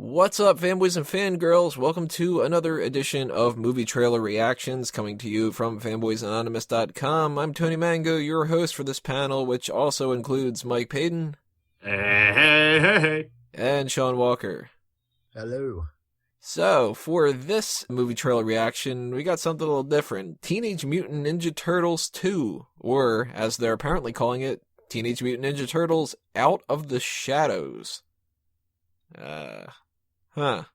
What's up, fanboys and fangirls? Welcome to another edition of Movie Trailer Reactions, coming to you from fanboysanonymous.com. I'm Tony Mango, your host for this panel, which also includes Mike Payton. Hey. And Sean Walker. Hello. So, for this movie trailer reaction, we got something a little different. Teenage Mutant Ninja Turtles 2, or, as they're apparently calling it, Teenage Mutant Ninja Turtles Out of the Shadows. I don't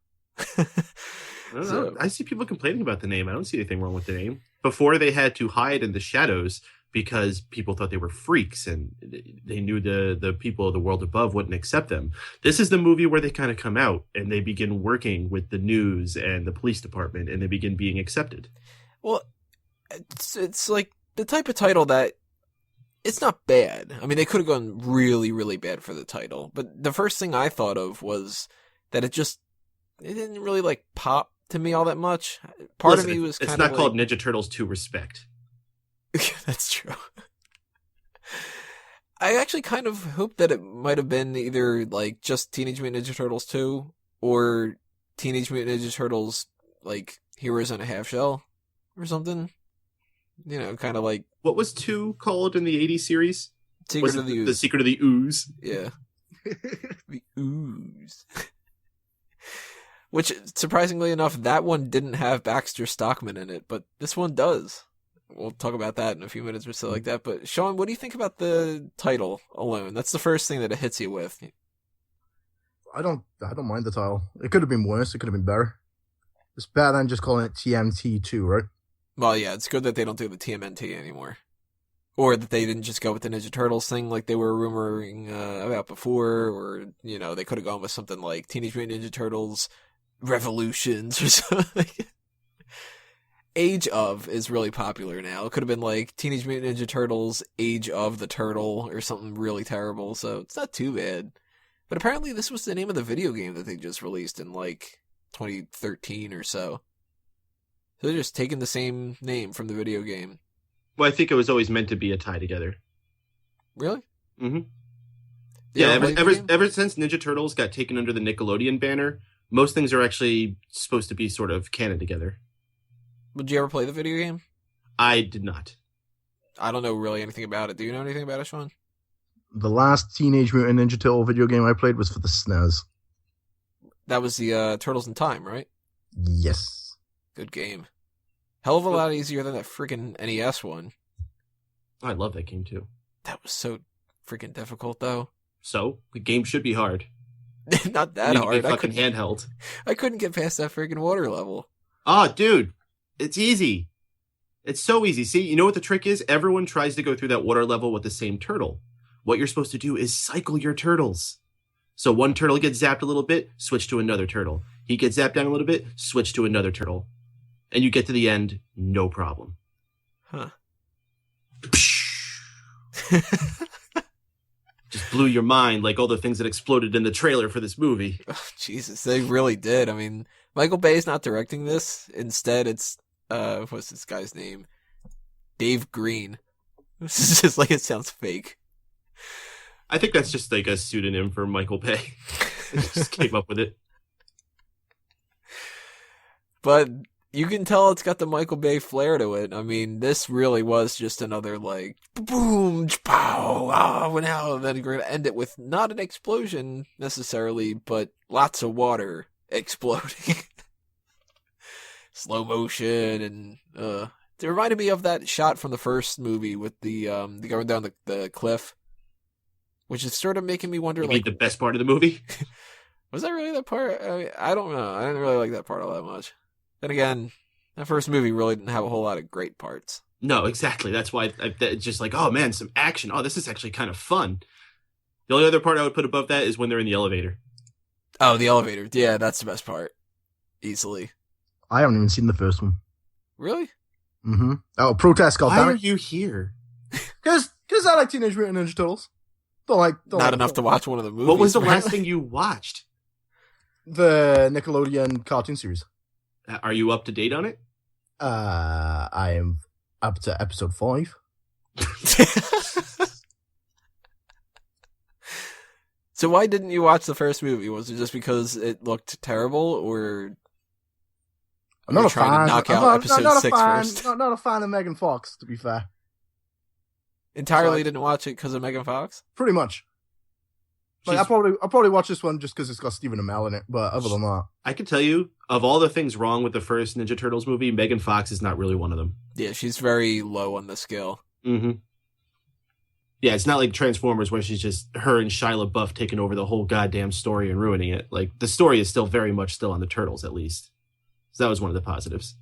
know. I see people complaining about the name. I don't see anything wrong with the name. Before, they had to hide in the shadows because people thought they were freaks and they knew the people of the world above wouldn't accept them. This is the movie where they kind of come out and they begin working with the news and the police department and they begin being accepted. Well, it's like the type of title that it's not bad. I mean, they could have gone really, really bad for the title. But the first thing I thought of was that it didn't really like pop to me all that much. Part of me was kind of it's not called Ninja Turtles 2 Respect. That's true. I actually kind of hoped that it might have been either like just Teenage Mutant Ninja Turtles 2 or Teenage Mutant Ninja Turtles like Heroes in a Half Shell or something. You know, kind of like... What was 2 called in the 80s series? Secret of the Ooze. The Secret of the Ooze? Yeah. The Ooze. Which, surprisingly enough, that one didn't have Baxter Stockman in it, but this one does. We'll talk about that in a few minutes or so like that. But, Sean, what do you think about the title alone? That's the first thing that it hits you with. I don't mind the title. It could have been worse. It could have been better. It's better than just calling it TMT2, right? Well, yeah, it's good that they don't do the TMNT anymore. Or that they didn't just go with the Ninja Turtles thing like they were rumoring about before. Or, you know, they could have gone with something like Teenage Mutant Ninja Turtles Revolutions or something. Age of is really popular now. It could have been like Teenage Mutant Ninja Turtles Age of the Turtle or something really terrible, so it's not too bad. But apparently this was the name of the video game that they just released in like 2013 or so. So they're just taking the same name from the video game. Well, I think it was always meant to be a tie together. Really? Mm-hmm. Yeah, ever since Ninja Turtles got taken under the Nickelodeon banner, most things are actually supposed to be sort of canon together. Did you ever play the video game? I did not. I don't know really anything about it. Do you know anything about it, Sean? The last Teenage Mutant Ninja Turtle video game I played was for the SNES. That was the Turtles in Time, right? Yes. Good game. Hell of a lot easier than that freaking NES one. I love that game too. That was so freaking difficult, though. So the game should be hard. Not that hard. Fucking handheld. I couldn't get past that freaking water level. Oh, dude, it's easy. It's so easy. See, you know what the trick is? Everyone tries to go through that water level with the same turtle. What you're supposed to do is cycle your turtles. So one turtle gets zapped a little bit, switch to another turtle. He gets zapped down a little bit, switch to another turtle. And you get to the end, no problem. Huh. Just blew your mind like all the things that exploded in the trailer for this movie. Oh, Jesus, they really did. I mean, Michael Bay's not directing this. Instead, it's, what's this guy's name? Dave Green. This is just like, it sounds fake. I think that's just like a pseudonym for Michael Bay. Just came up with it. But you can tell it's got the Michael Bay flair to it. I mean, this really was just another, like, boom, pow, now. And then you're going to end it with not an explosion, necessarily, but lots of water exploding. Slow motion, and, it reminded me of that shot from the first movie with the going down the cliff, which is sort of making me wonder, the best part of the movie? Was that really that part? I don't know. I didn't really like that part all that much. Then again, that first movie really didn't have a whole lot of great parts. No, exactly. That's why it's just like, oh man, some action. Oh, this is actually kind of fun. The only other part I would put above that is when they're in the elevator. Oh, the elevator. Yeah, that's the best part. Easily. I haven't even seen the first one. Really? Mm-hmm. Oh, protest, Why goddammit. are you here? Because I like Teenage Mutant Ninja Turtles. Not enough to watch one of the movies. What was the last thing you watched? The Nickelodeon cartoon series. Are you up to date on it? I am up to episode 5. So why didn't you watch the first movie? Was it just because it looked terrible, or I'm not a trying fan. to knock I'm out not, episode not a 6 fan. first? Not a fan of Megan Fox, to be fair. Entirely didn't watch it because of Megan Fox? Pretty much. Like, I'll probably watch this one just because it's got Stephen Amell in it, but other than that. I can tell you, of all the things wrong with the first Ninja Turtles movie, Megan Fox is not really one of them. Yeah, she's very low on the scale. Mm-hmm. Yeah, it's not like Transformers where she's just her and Shia LaBeouf taking over the whole goddamn story and ruining it. Like, the story is still very much still on the Turtles, at least. So that was one of the positives.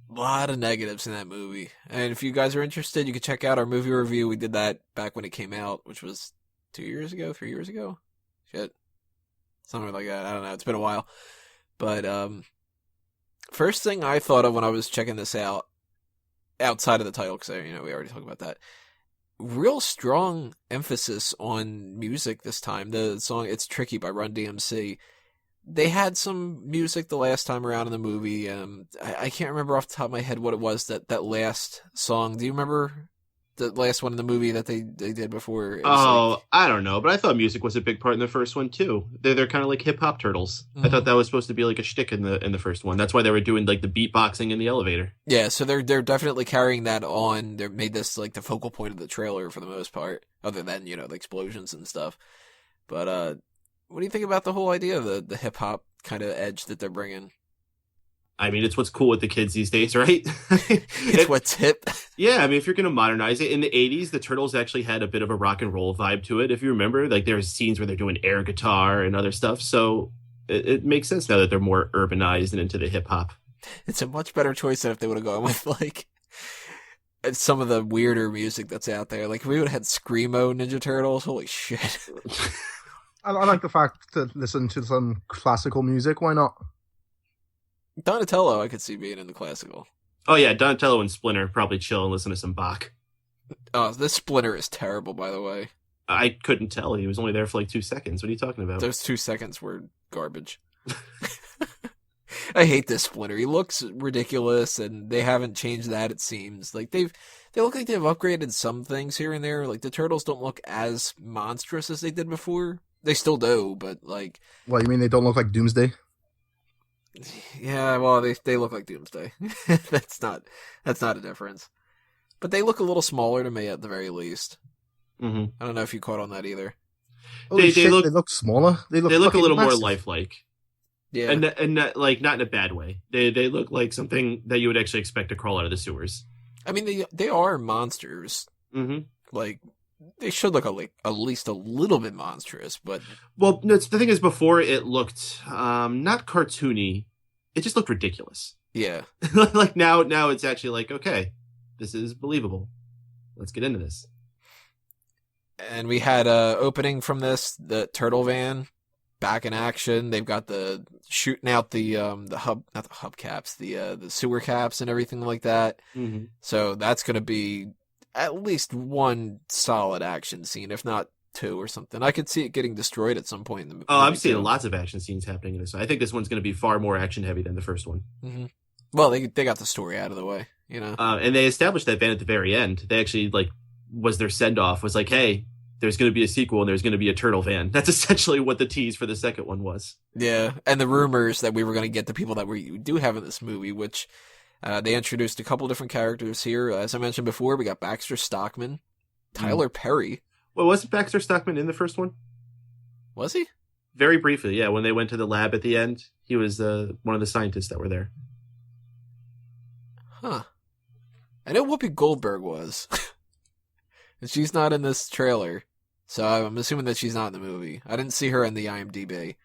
A lot of negatives in that movie. And if you guys are interested, you can check out our movie review. We did that back when it came out, which was 2 years ago, 3 years ago? Shit. Something like that. I don't know. It's been a while. But first thing I thought of when I was checking this out, outside of the title, because we already talked about that, real strong emphasis on music this time. The song It's Tricky by Run DMC. They had some music the last time around in the movie. I can't remember off the top of my head what it was, that last song. Do you remember the last one in the movie that they did before? I don't know, but I thought music was a big part in the first one too. They're kind of like hip hop turtles. Mm-hmm. I thought that was supposed to be like a shtick in the first one. That's why they were doing like the beatboxing in the elevator. Yeah, so they're definitely carrying that on. They made this like the focal point of the trailer for the most part, other than the explosions and stuff. But what do you think about the whole idea of the hip hop kind of edge that they're bringing? I mean, it's what's cool with the kids these days, right? It's what's hip. Yeah, I mean, if you're going to modernize it, in the 80s, the Turtles actually had a bit of a rock and roll vibe to it. If you remember, like there's scenes where they're doing air guitar and other stuff. So it makes sense now that they're more urbanized and into the hip hop. It's a much better choice than if they would have gone with like some of the weirder music that's out there. Like if we would have had Screamo Ninja Turtles, holy shit. I like the fact to listen to some classical music. Why not? Donatello, I could see being in the classical. Oh yeah, Donatello and Splinter probably chill and listen to some Bach. Oh, this Splinter is terrible, by the way. I couldn't tell. He was only there for like 2 seconds. What are you talking about? Those 2 seconds were garbage. I hate this Splinter. He looks ridiculous, and they haven't changed that, it seems. Like they look like they've upgraded some things here and there. Like the Turtles don't look as monstrous as they did before. They still do, but like... What, you mean they don't look like Doomsday? Yeah, well, they look like Doomsday. That's not a difference. But they look a little smaller to me at the very least. Mm-hmm. I don't know if you caught on that either. They look smaller. They look a little massive. more lifelike. Yeah, and not, like not in a bad way. They look like something that you would actually expect to crawl out of the sewers. I mean, they are monsters. Mm-hmm. Like they should look at least a little bit monstrous, but well, no, the thing is, before it looked not cartoony, it just looked ridiculous. Yeah, like now it's actually like, okay, this is believable. Let's get into this. And we had a opening from this, the turtle van back in action. They've got the shooting out the hubcaps, the sewer caps and everything like that. Mm-hmm. So that's going to be at least one solid action scene, if not 2 or something. I could see it getting destroyed at some point in the movie. Oh, I'm seeing lots of action scenes happening in this. I think this one's going to be far more action heavy than the first one. Mm-hmm. Well, they got the story out of the way, and they established that van at the very end. They actually was their send off was like, hey, there's going to be a sequel and there's going to be a turtle van. That's essentially what the tease for the second one was. Yeah, and the rumors that we were going to get the people that we do have in this movie, which they introduced a couple different characters here. As I mentioned before, we got Baxter Stockman, Tyler Perry. Well, wasn't Baxter Stockman in the first one? Was he? Very briefly, yeah. When they went to the lab at the end, he was one of the scientists that were there. Huh. I know Whoopi Goldberg was. And she's not in this trailer, so I'm assuming that she's not in the movie. I didn't see her in the IMDb.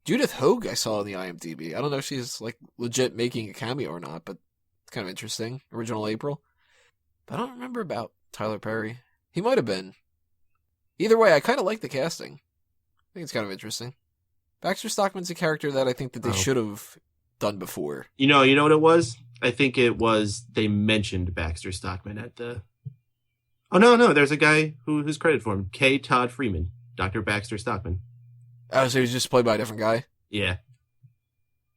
Judith Hoag I saw in the IMDb. I don't know if she's legit making a cameo or not, but it's kind of interesting. Original April. But I don't remember about Tyler Perry. He might have been. Either way, I kind of like the casting. I think it's kind of interesting. Baxter Stockman's a character that I think that they should have done before. You know what it was? I think it was they mentioned Baxter Stockman at the... Oh, no, there's a guy who's credited for him. K. Todd Freeman. Dr. Baxter Stockman. Oh, so he was just played by a different guy? Yeah.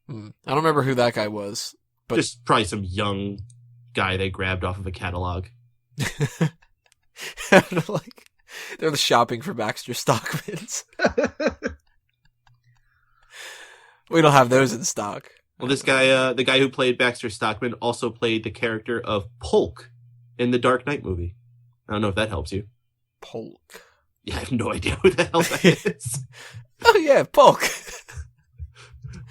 I don't remember who that guy was. But... Just probably some young guy they grabbed off of a catalog. They're the shopping for Baxter Stockmans. We don't have those in stock. Well, this guy, the guy who played Baxter Stockman, also played the character of Polk in the Dark Knight movie. I don't know if that helps you. Polk. Yeah, I have no idea who the hell that is. Oh yeah, Polk.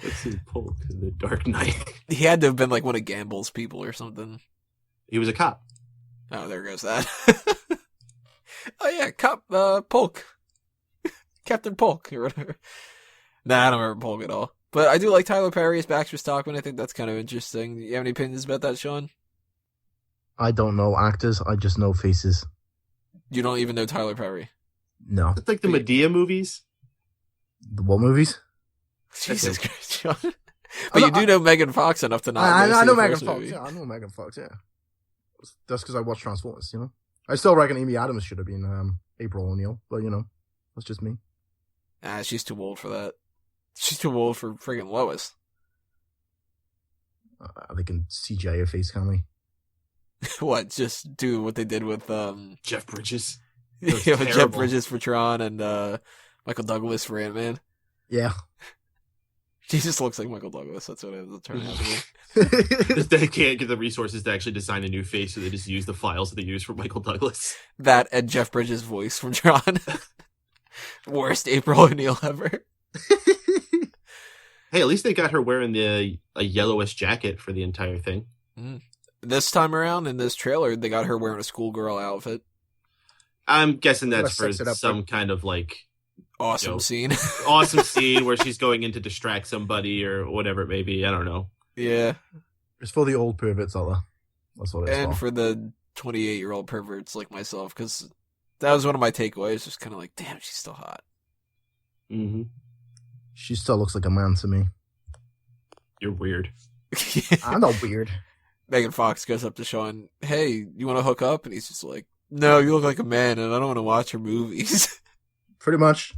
Let's see, Polk in the Dark Knight. He had to have been like one of Gamble's people or something. He was a cop. Oh, there goes that. Oh yeah, Cop Polk. Captain Polk or whatever. Nah, I don't remember Polk at all. But I do like Tyler Perry as Baxter Stockman. I think that's kind of interesting. You have any opinions about that, Sean? I don't know actors. I just know faces. You don't even know Tyler Perry? No. It's like the Medea movies. The what movies? Jesus Christ, Sean. But you do know Megan Fox enough to not I know Megan Fox. Fox. Yeah, I know Megan Fox. Yeah. That's because I watched Transformers. You know. I still reckon Amy Adams should have been April O'Neil, but you know, that's just me. Ah, she's too old for that. She's too old for friggin' Lois. They can CGI her face, can't they? What? Just do what they did with Jeff Bridges. with Jeff Bridges for Tron and Michael Douglas for Ant-Man. Yeah. He just looks like Michael Douglas. That's what it turned out to be. They can't get the resources to actually design a new face, so they just use the files that they use for Michael Douglas. That and Jeff Bridges' voice from Tron. Worst April O'Neil ever. Hey, at least they got her wearing a yellowish jacket for the entire thing. Mm. This time around, in this trailer, they got her wearing a schoolgirl outfit. I'm guessing that's for sex it up, some kind of like Awesome scene. awesome scene where she's going in to distract somebody or whatever it may be. I don't know. Yeah. It's for the old perverts out there. That's what it's And for the 28-year-old perverts like myself, because that was one of my takeaways. Just kind of like, damn, she's still hot. Mm-hmm. She still looks like a man to me. You're weird. I'm not weird. Megan Fox goes up to Sean, hey, you want to hook up? And he's just like, no, you look like a man, and I don't want to watch your movies. Pretty much.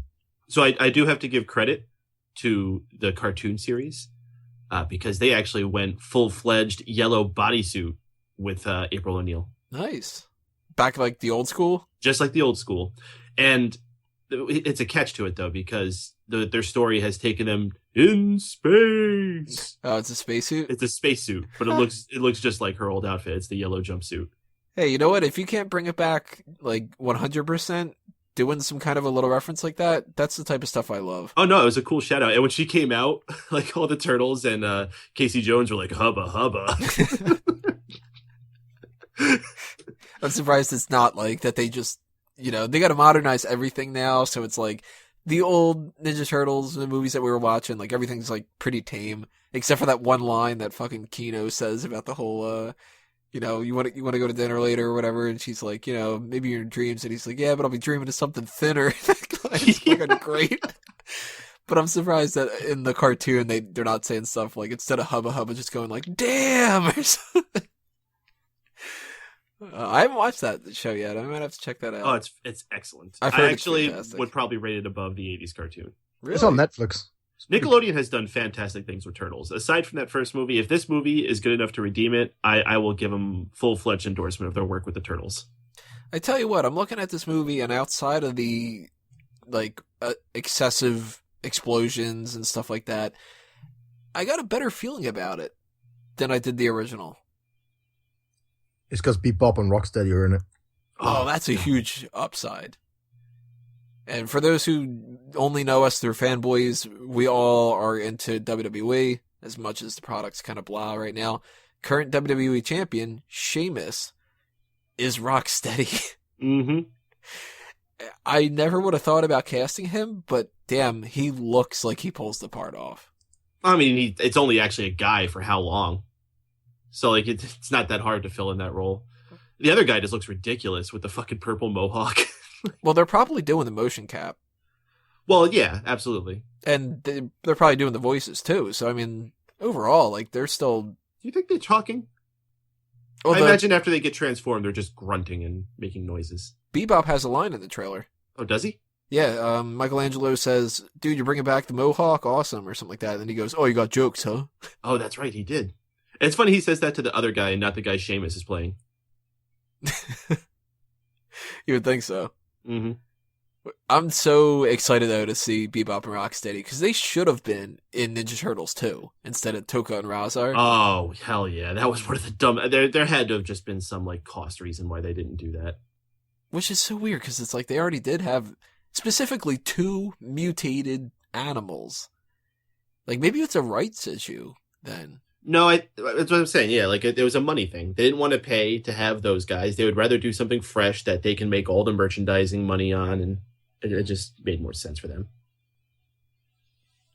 So I do have to give credit to the cartoon series because they actually went full-fledged yellow bodysuit with April O'Neil. Nice. Back like the old school? Just like the old school. And it's a catch to it, though, because their story has taken them in space. Oh, it's a spacesuit? It's a spacesuit, but it looks just like her old outfit. It's the yellow jumpsuit. Hey, you know what? If you can't bring it back like 100%, doing some kind of a little reference like that, that's the type of stuff I love. Oh, no, it was a cool shout out. And when she came out, like all the turtles and Casey Jones were like, hubba, hubba. I'm surprised it's not like that they just, they got to modernize everything now. So it's like the old Ninja Turtles, the movies that we were watching, like everything's like pretty tame, except for that one line that fucking Kino says about the whole, you want to go to dinner later or whatever. And she's like, maybe you're in dreams. And he's like, yeah, but I'll be dreaming of something thinner. It's fucking great. But I'm surprised that in the cartoon, they're not saying stuff like, instead of hubba hubba, just going like, damn, or something. I haven't watched that show yet. I might have to check that out. Oh, it's excellent. I actually would probably rate it above the 80s cartoon. Really? It's on Netflix. Nickelodeon has done fantastic things with Turtles. Aside from that first movie, if this movie is good enough to redeem it, I will give them full-fledged endorsement of their work with the Turtles. I tell you what, I'm looking at this movie, and outside of the excessive explosions and stuff like that, I got a better feeling about it than I did the original. It's because Bebop and Rocksteady are in it. Oh, that's a huge upside. And for those who only know us through Fanboys, we all are into WWE as much as the product's kind of blah right now. Current WWE champion, Sheamus, is Rocksteady. Mm-hmm. I never would have thought about casting him, but damn, he looks like he pulls the part off. I mean, it's only actually a guy for how long? So, like, it's not that hard to fill in that role. The other guy just looks ridiculous with the fucking purple mohawk. Well, they're probably doing the motion cap. Well, yeah, absolutely. And they're probably doing the voices, too. So, I mean, overall, like, they're still... Do you think they're talking? I imagine after they get transformed, they're just grunting and making noises. Bebop has a line in the trailer. Oh, does he? Yeah, Michelangelo says, dude, you're bringing back the mohawk? Awesome, or something like that. And then he goes, oh, you got jokes, huh? Oh, that's right, he did. It's funny he says that to the other guy and not the guy Sheamus is playing. You would think so. Mm-hmm. I'm so excited though to see Bebop and Rocksteady because they should have been in Ninja Turtles 2 instead of Toka and Razar. Oh hell yeah, that was one of the dumb. There had to have just been some like cost reason why they didn't do that. Which is so weird because it's like they already did have specifically 2 mutated animals. Like maybe it's a rights issue then. No, that's what I'm saying. Yeah, like it was a money thing. They didn't want to pay to have those guys. They would rather do something fresh that they can make all the merchandising money on, and it just made more sense for them.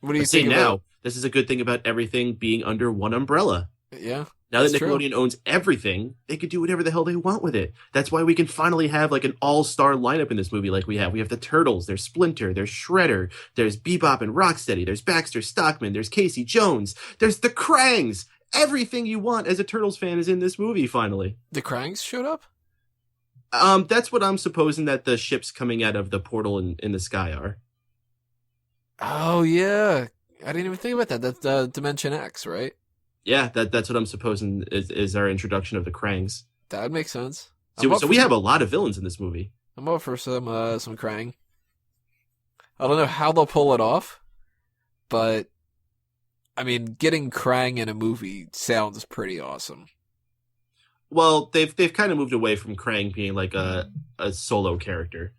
What do you think think now? about... This is a good thing about everything being under one umbrella. Yeah. Now that true. Nickelodeon owns everything, they could do whatever the hell they want with it. That's why we can finally have like an all-star lineup in this movie like we have. We have the Turtles, there's Splinter, there's Shredder, there's Bebop and Rocksteady, there's Baxter Stockman, there's Casey Jones, there's the Krangs. Everything you want as a Turtles fan is in this movie finally. The Krangs showed up? That's what I'm supposing that the ships coming out of the portal in the sky are. Oh, yeah. I didn't even think about that. That's Dimension X, right? Yeah, that's what I'm supposing is our introduction of the Krangs. That would make sense. So we have a lot of villains in this movie. I'm up for some Krang. I don't know how they'll pull it off, but I mean, getting Krang in a movie sounds pretty awesome. Well, they've kind of moved away from Krang being like a solo character.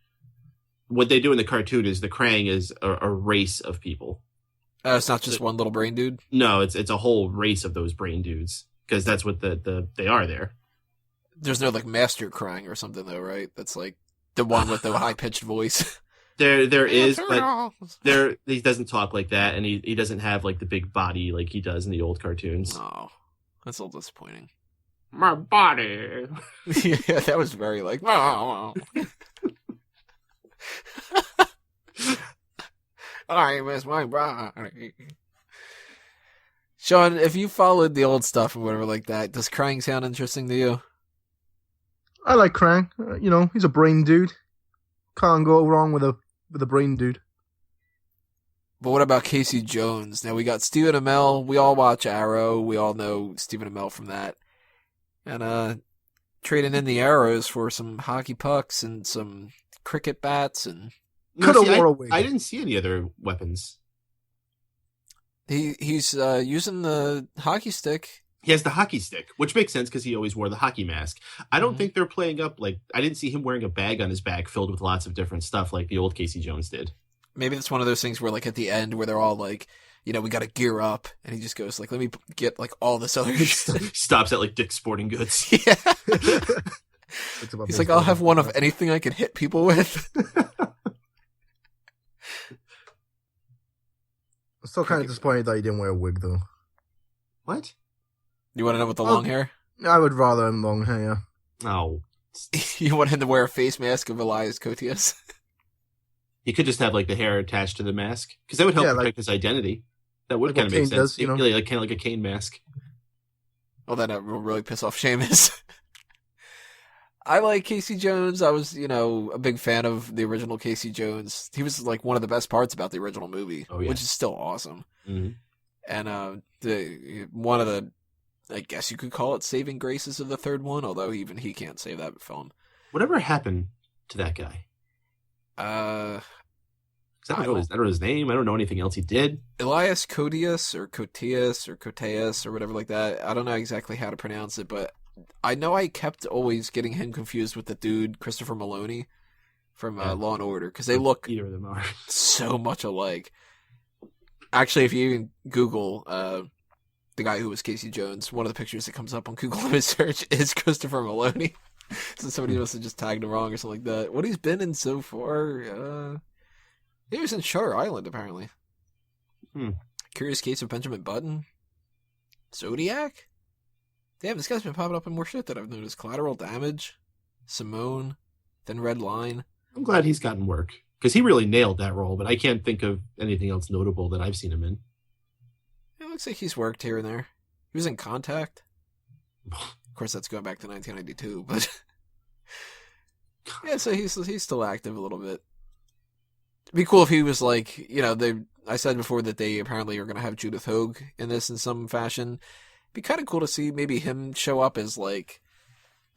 What they do in the cartoon is the Krang is a race of people. It's not just one little brain dude? No, it's a whole race of those brain dudes, because that's what they are there. There's no like Master Krang or something though, right? That's like the one with the high pitched voice. There is, but he doesn't talk like that, and he doesn't have like the big body like he does in the old cartoons. Oh, that's a little disappointing. My body. Yeah, that was very like. Oh. I miss my body. Sean, if you followed the old stuff or whatever like that, does Krang sound interesting to you? I like Krang. He's a brain dude. Can't go wrong with a brain dude. But what about Casey Jones? Now we got Stephen Amell. We all watch Arrow. We all know Stephen Amell from that. And trading in the arrows for some hockey pucks and some cricket bats and. I didn't see any other weapons. He's using the hockey stick. He has the hockey stick, which makes sense because he always wore the hockey mask. I don't think they're playing up like I didn't see him wearing a bag on his back filled with lots of different stuff like the old Casey Jones did. Maybe it's one of those things where like at the end where they're all like, we got to gear up, and he just goes like, let me get like all this other shit. Stops at like Dick's Sporting Goods. Yeah. He's like, I'll have one of anything I can hit people with. I'm still kind of disappointed that he didn't wear a wig, though. What? You want to know with the long hair? I would rather him long hair, yeah. Oh. You want him to wear a face mask of Elias Koteas? He could just have, like, the hair attached to the mask. Because that would help protect his identity. That would kind of make sense. Does, like, kind of like a Kane mask. Oh, that will really piss off Seamus. I like Casey Jones. I was, a big fan of the original Casey Jones. He was like one of the best parts about the original movie, which is still awesome. Mm-hmm. And one of the, I guess you could call it saving graces of the third one, although even he can't save that film. Whatever happened to that guy? I don't know his name. I don't know anything else he did. Elias Koteas or Koteas or whatever like that. I don't know exactly how to pronounce it, but I know I kept always getting him confused with the dude Christopher Maloney from Law and Order because they look either of them are so much alike. Actually, if you even Google the guy who was Casey Jones, one of the pictures that comes up on Google Image Search is Christopher Maloney. So somebody must have just tagged him wrong or something like that. What he's been in so far? He was in Shutter Island apparently. Curious Case of Benjamin Button. Zodiac. Damn, this guy's been popping up in more shit that I've noticed. Collateral Damage, Simone, Thin Red Line. I'm glad he's gotten work, because he really nailed that role, but I can't think of anything else notable that I've seen him in. It looks like he's worked here and there. He was in Contact. Of course, that's going back to 1992, but... yeah, so he's still active a little bit. It'd be cool if he was like, I said before that they apparently are going to have Judith Hogue in this in some fashion. Be kind of cool to see maybe him show up as like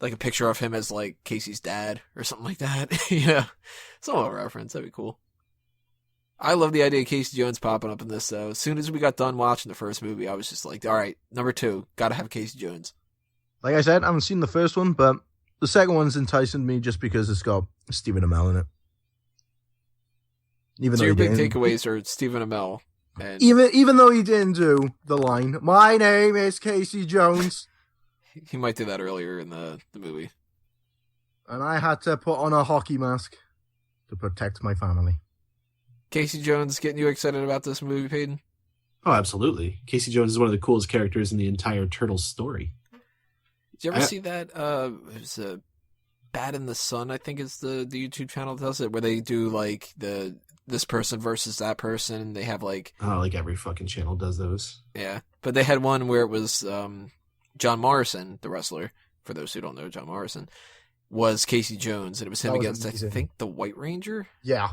like a picture of him as like Casey's dad or something like that. Yeah, some of a reference. That'd be cool. I love the idea of Casey Jones popping up in this though. As soon as we got done watching the first movie, I was just like, all right, number 2, gotta have Casey Jones. Like I said, I haven't seen the first one, but the second one's enticing me just because it's got Stephen Amell in it. So your big takeaways are Stephen Amell. And even though he didn't do the line, "My name is Casey Jones," he might do that earlier in the movie. And I had to put on a hockey mask to protect my family. Casey Jones getting you excited about this movie, Peyton? Oh, absolutely. Casey Jones is one of the coolest characters in the entire Turtles story. Did you ever see that? It was Bad in the Sun, I think is the YouTube channel that does it, where they do like this person versus that person, and they have like... Oh, like every fucking channel does those. Yeah, but they had one where it was John Morrison, the wrestler, for those who don't know John Morrison, was Casey Jones, and it was him against, I think, the White Ranger? Yeah.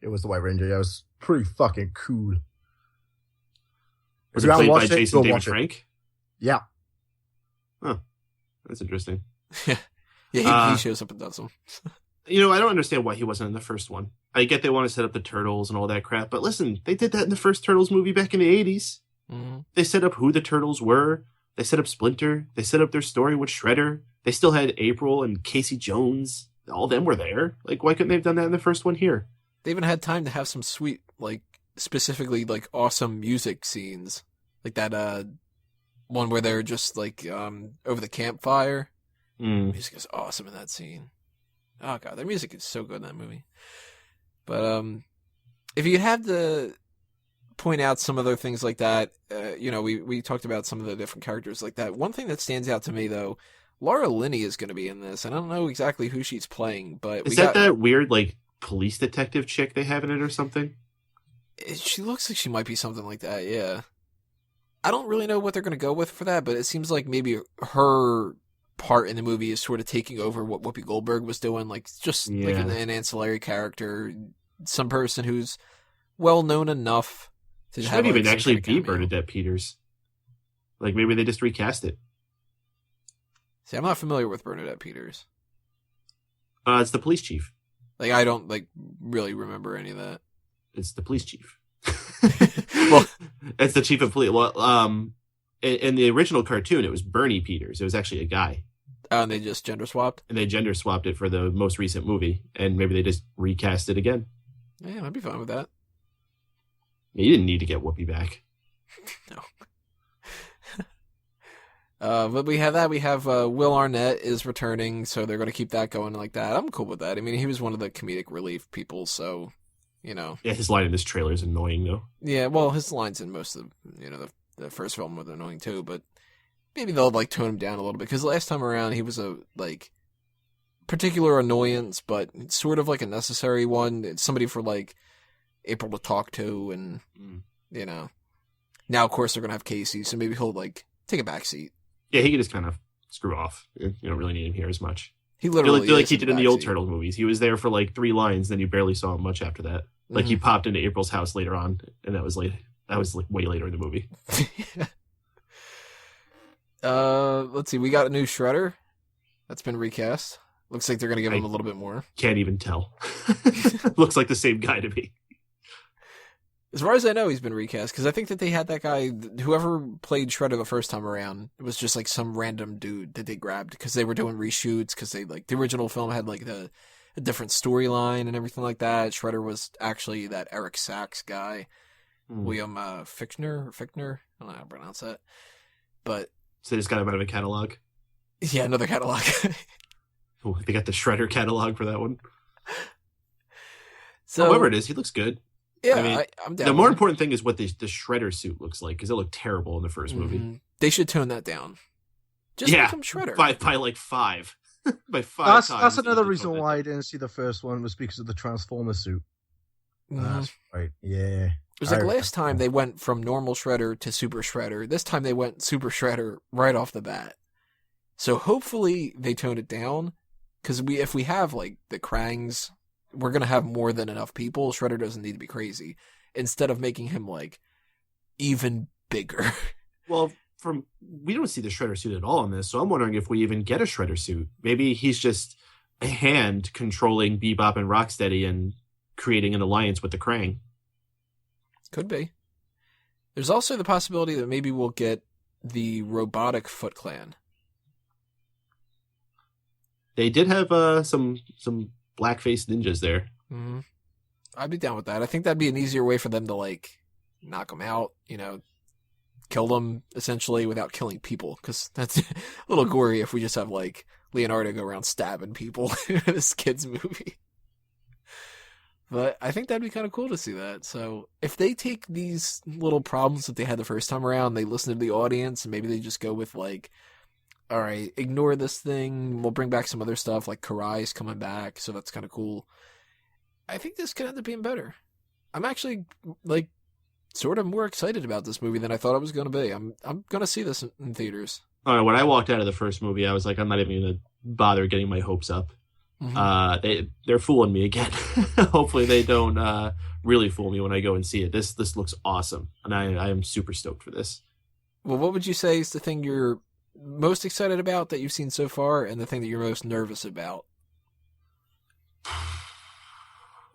It was the White Ranger. Yeah, it was pretty fucking cool. Was it played by Jason David Frank? Yeah. Huh. That's interesting. Yeah, he shows up and does them. I don't understand why he wasn't in the first one. I get they want to set up the Turtles and all that crap, but listen, they did that in the first Turtles movie back in the 80s. Mm-hmm. They set up who the Turtles were. They set up Splinter. They set up their story with Shredder. They still had April and Casey Jones. All of them were there. Like, why couldn't they have done that in the first one here? They even had time to have some sweet, like, specifically, like, awesome music scenes. Like that one where they're just, like, over the campfire. Music is awesome in that scene. Oh, God, their music is so good in that movie. But, if you had to point out some other things like that, we talked about some of the different characters like that. One thing that stands out to me, though, Laura Linney is going to be in this. And I don't know exactly who she's playing, but... Is that weird, like, police detective chick they have in it or something? She looks like she might be something like that, yeah. I don't really know what they're going to go with for that, but it seems like maybe her part in the movie is sort of taking over what Whoopi Goldberg was doing, like just like an ancillary character, some person who's well known enough to have. Might even actually be Bernadette Peters. Like maybe they just recast it. See, I'm not familiar with Bernadette Peters. It's the police chief. Like I don't really remember any of that. It's the police chief. Well, it's the chief of police. Well, in the original cartoon, it was Bernie Peters. It was actually a guy. And they just gender swapped? And they gender swapped it for the most recent movie. And maybe they just recast it again. Yeah, I'd be fine with that. Yeah, you didn't need to get Whoopi back. No. But we have that. We have Will Arnett is returning, so they're going to keep that going like that. I'm cool with that. I mean, he was one of the comedic relief people, so, Yeah, his line in this trailer is annoying, though. Yeah, well, his lines in most of the first film were annoying, too, but maybe they'll, tone him down a little bit, because last time around, he was a, particular annoyance, but sort of, a necessary one. It's somebody for, April to talk to, and, Now, of course, they're going to have Casey, so maybe he'll, take a back seat. Yeah, he can just kind of screw off. You don't really need him here as much. He literally like he did in the old Turtle movies. He was there for 3 lines, then you barely saw him much after that. Like he popped into April's house later on, and that was way later in the movie. Let's see. We got a new Shredder that's been recast. Looks like they're going to give him a little bit more. Can't even tell. Looks like the same guy to me. As far as I know, he's been recast, because I think that they had that guy, whoever played Shredder the first time around, it was just some random dude that they grabbed, because they were doing reshoots, because they, the original film had, a different storyline and everything like that. Shredder was actually that Eric Sachs guy, William Fichtner, I don't know how to pronounce that, but... So they just got him out of a catalog? Yeah, another catalog. Oh, they got the Shredder catalog for that one? So, however it is, he looks good. Yeah, I mean, I'm down. The more important thing is what the Shredder suit looks like, because it looked terrible in the first movie. They should tone that down. Just make him Shredder. By 5. By 5 times. That's another reason why I didn't see the first one, was because of the Transformer suit. That's right, yeah. It was last time they went from normal Shredder to Super Shredder. This time they went Super Shredder right off the bat. So hopefully they toned it down, because if we have, the Krangs... we're going to have more than enough people. Shredder doesn't need to be crazy. Instead of making him, even bigger. Well, we don't see the Shredder suit at all in this, so I'm wondering if we even get a Shredder suit. Maybe he's just a hand controlling Bebop and Rocksteady and creating an alliance with the Krang. Could be. There's also the possibility that maybe we'll get the robotic Foot Clan. They did have some black-faced ninjas there. Mm-hmm. I'd be down with that. I think that'd be an easier way for them to, like, knock them out, kill them, essentially, without killing people. Because that's a little gory if we just have, like, Leonardo go around stabbing people in this kid's movie. But I think that'd be kind of cool to see that. So if they take these little problems that they had the first time around, they listen to the audience, and maybe they just go with, like, all right, ignore this thing. We'll bring back some other stuff, like Karai's coming back, so that's kind of cool. I think this could end up being better. I'm actually, like, sort of more excited about this movie than I thought I was going to be. I'm going to see this in theaters. All right, when I walked out of the first movie, I was like, I'm not even going to bother getting my hopes up. Mm-hmm. They're fooling me again. Hopefully they don't really fool me when I go and see it. This looks awesome, and I am super stoked for this. Well, what would you say is the thing you're most excited about that you've seen so far, and the thing that you're most nervous about?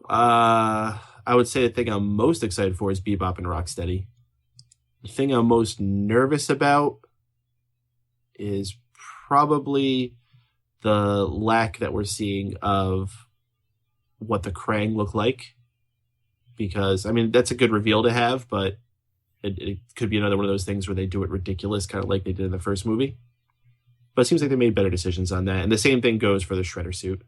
I would say the thing I'm most excited for is Bebop and Rocksteady. The thing I'm most nervous about is probably the lack that we're seeing of what the Krang look like. Because, I mean, that's a good reveal to have, but it could be another one of those things where they do it ridiculous, kind of like they did in the first movie. But it seems like they made better decisions on that. And the same thing goes for the Shredder suit.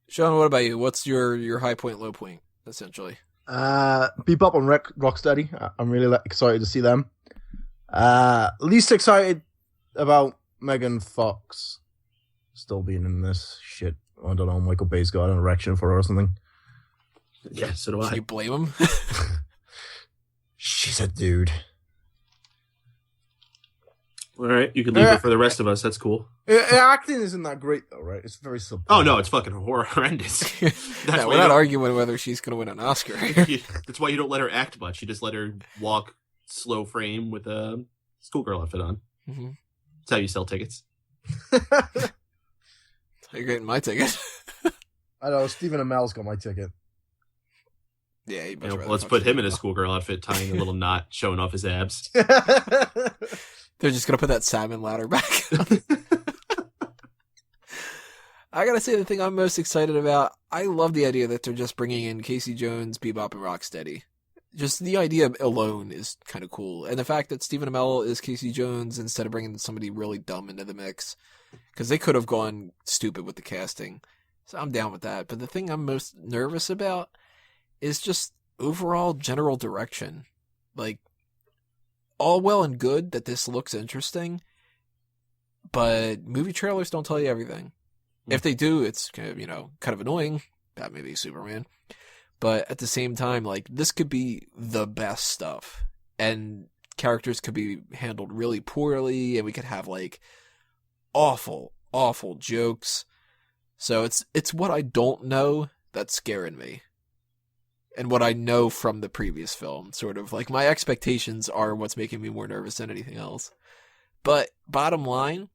Sean, what about you? What's your high point, low point, essentially? Bebop and Rocksteady. I'm really excited to see them. Least excited about Megan Fox still being in this shit. I don't know, Michael Bay's got an erection for her or something. Yeah, so do I. Can you blame him? She's a dude. All right, you can leave it for the rest of us. That's cool. Acting isn't that great, though, right? It's very subtle. Oh, no, it's fucking horrendous. We're not arguing whether she's going to win an Oscar. That's why you don't let her act much. You just let her walk slow frame with a schoolgirl outfit on. Mm-hmm. That's how you sell tickets. You're getting my ticket. I know, Stephen Amell's got my ticket. Yeah, let's put him in a schoolgirl outfit, tying a little knot, showing off his abs. They're just going to put that salmon ladder back. I got to say, the thing I'm most excited about, I love the idea that they're just bringing in Casey Jones, Bebop, and Rocksteady. Just the idea alone is kind of cool. And the fact that Stephen Amell is Casey Jones instead of bringing somebody really dumb into the mix. Because they could have gone stupid with the casting. So I'm down with that. But the thing I'm most nervous about is just overall general direction. Like, all well and good that this looks interesting, but movie trailers don't tell you everything. If they do, it's kind of annoying. Batman v Superman. But at the same time, like, this could be the best stuff. And characters could be handled really poorly, and we could have, like, awful, awful jokes. So it's what I don't know that's scaring me. And what I know from the previous film, sort of. Like, my expectations are what's making me more nervous than anything else. But bottom line,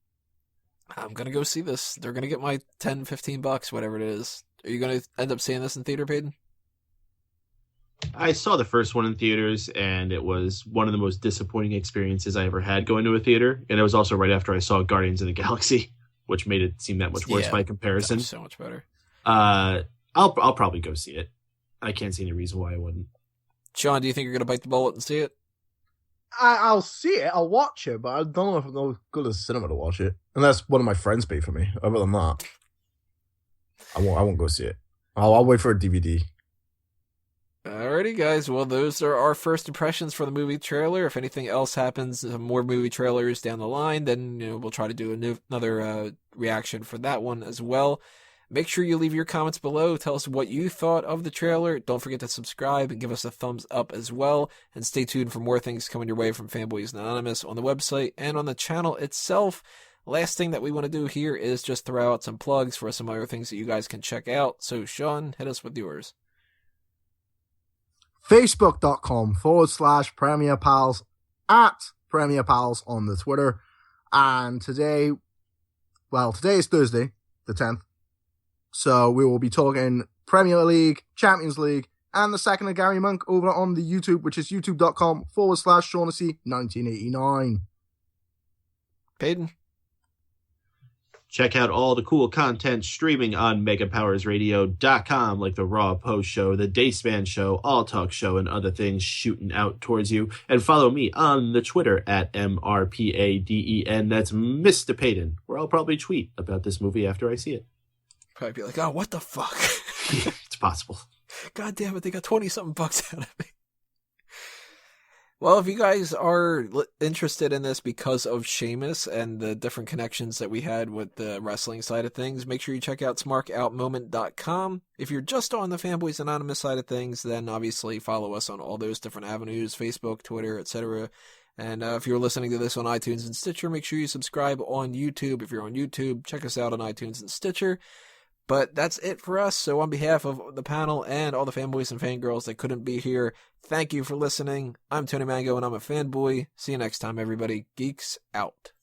I'm going to go see this. They're going to get my $10-15, whatever it is. Are you going to end up seeing this in theater, Peyton? I saw the first one in theaters, and it was one of the most disappointing experiences I ever had going to a theater. And it was also right after I saw Guardians of the Galaxy, which made it seem that much worse by comparison. So much better. I'll probably go see it. I can't see any reason why I wouldn't. Sean, do you think you're going to bite the bullet and see it? I'll see it. I'll watch it, but I don't know if I'm going to go to the cinema to watch it. Unless one of my friends pay for me. Other than that, I won't go see it. I'll wait for a DVD. Alrighty, guys. Well, those are our first impressions for the movie trailer. If anything else happens, more movie trailers down the line, then we'll try to do another reaction for that one as well. Make sure you leave your comments below. Tell us what you thought of the trailer. Don't forget to subscribe and give us a thumbs up as well. And stay tuned for more things coming your way from Fanboys Anonymous on the website and on the channel itself. Last thing that we want to do here is just throw out some plugs for some other things that you guys can check out. So, Sean, hit us with yours. Facebook.com/Premier Pals, Premier Pals on the Twitter. And today is Thursday, the 10th. So we will be talking Premier League, Champions League, and the second of Gary Monk over on the YouTube, which is youtube.com/Shaughnessy1989. Peyton? Check out all the cool content streaming on megapowersradio.com, like the Raw Post Show, the Dayspan Show, All Talk Show, and other things shooting out towards you. And follow me on the Twitter at MRPADEN. That's Mr. Payton, where I'll probably tweet about this movie after I see it. Probably be like, oh, what the fuck? It's possible. God damn it, they got 20-something bucks out of me. Well, if you guys are interested in this because of Sheamus and the different connections that we had with the wrestling side of things, make sure you check out smarkoutmoment.com. If you're just on the Fanboys Anonymous side of things, then obviously follow us on all those different avenues, Facebook, Twitter, etc. And if you're listening to this on iTunes and Stitcher, make sure you subscribe on YouTube. If you're on YouTube, check us out on iTunes and Stitcher. But that's it for us. So on behalf of the panel and all the fanboys and fangirls that couldn't be here, thank you for listening. I'm Tony Mango and I'm a fanboy. See you next time, everybody. Geeks out.